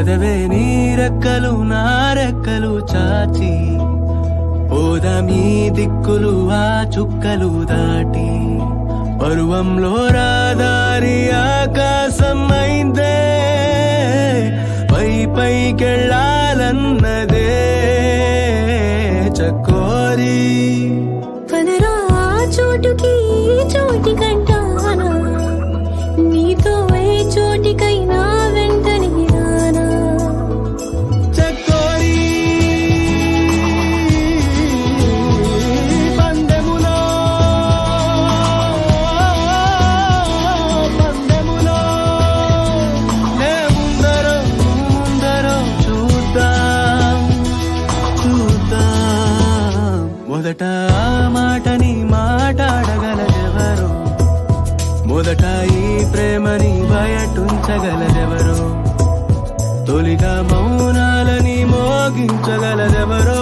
పదవే నీ రెక్కలు నా రెక్కలు చాచి పోదమీ దిక్కులు ఆ చుక్కలు దాటి పరువంలో రాదారి ఆకాశం అయిందే పై పైకెళ్ళాలన్నదే చకోరి పదరా చోటుకి చోటి కంటానా నీతో ఏ చోటికైనా వెంటనే రానా చకోరి పందెములో నే ముందరో చూద్దాం మొదట ఆ మాటని మాట్లాడగలదెవరో మొదట ఈ ప్రేమని బయటుంచగలదెవరో తొలిగా మౌనాలని మోగించగలదెవరో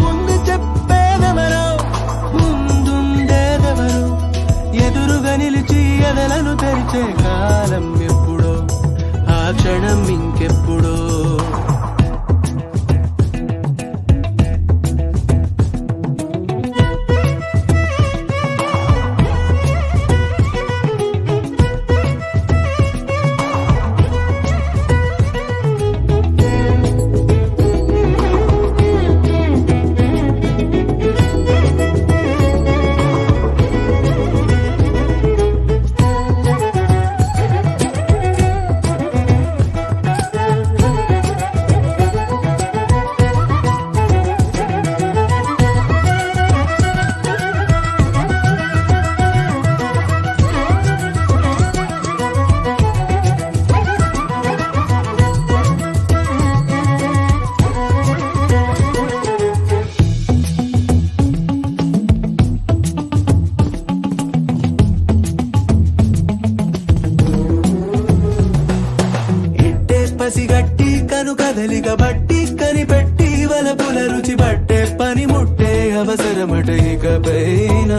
ముందు చెప్పేదెవరో ముందుండేదెవరో ఎదురుగా నిలిచి ఎదలను తెరిచే కాలం ఎప్పుడో ఆ క్షణం ఇంకెప్పుడో పసిగట్టి కను కదలిక బట్టి కనిపెట్టి వలపుల రుచి పట్టే పని ముట్టే అవసరమట ఇకపైన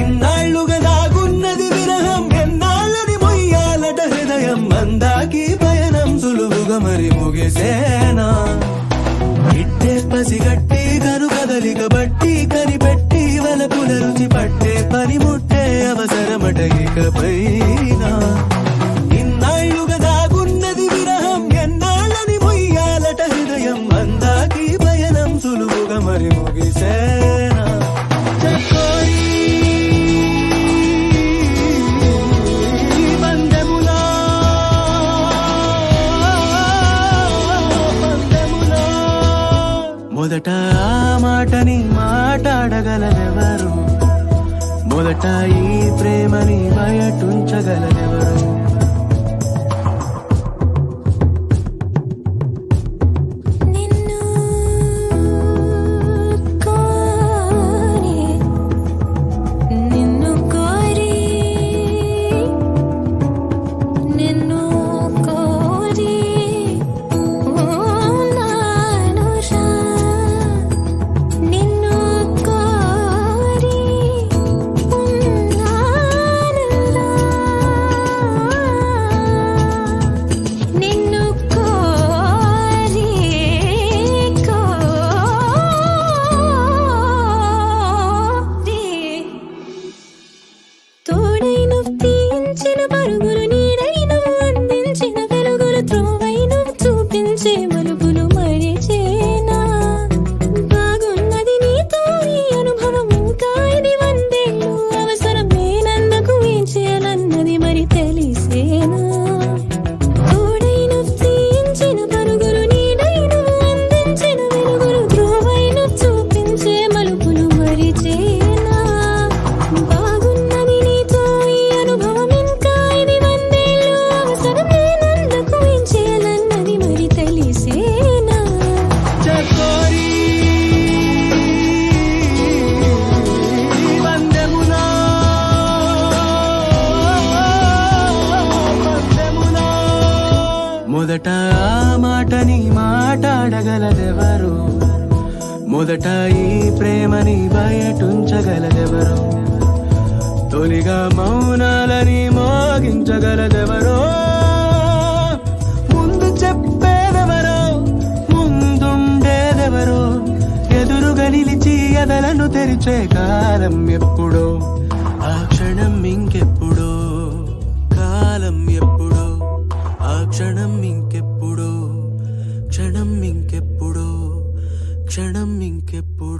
ఇన్నాళ్లుగా దాగున్నది విరహం ఎన్నాళ్ళని మొయ్యాలట హృదయం అందాకి పయనం సులువుగా మరి ముగిసేనా ఇట్టే పసిగట్టి కను కదలిక బట్టి కనిపెట్టి వలపుల రుచి పట్టే పని ముట్టే అవసరమట ఇకపైన ఇన్నాళ్లుగా దాగున్నది విరహం ఎన్నాళ్ళని మొయ్యాలట హృదయం అందాకి పయనం సులువుగా మరి ముగిసేనా చకోరి పందెములో మొదట ఆ మాటని మాట్లాడగలదెవరు మొదట ఈ ప్రేమని బయటుంచగలదెవరు మొదట ఆ మాటని మాట్లాడగలదెవరు మొదట ఈ ప్రేమని బయటుంచగలదెవరు తొలిగా మౌనాలని మోగించగలదెవరో తెరిచే కాలం ఎప్పుడో, ఆ క్షణం ఇంకెప్పుడో, కాలం ఎప్పుడో, ఆ క్షణం ఇంకెప్పుడో, క్షణం ఇంకెప్పుడో, క్షణం ఇంకెప్పుడో.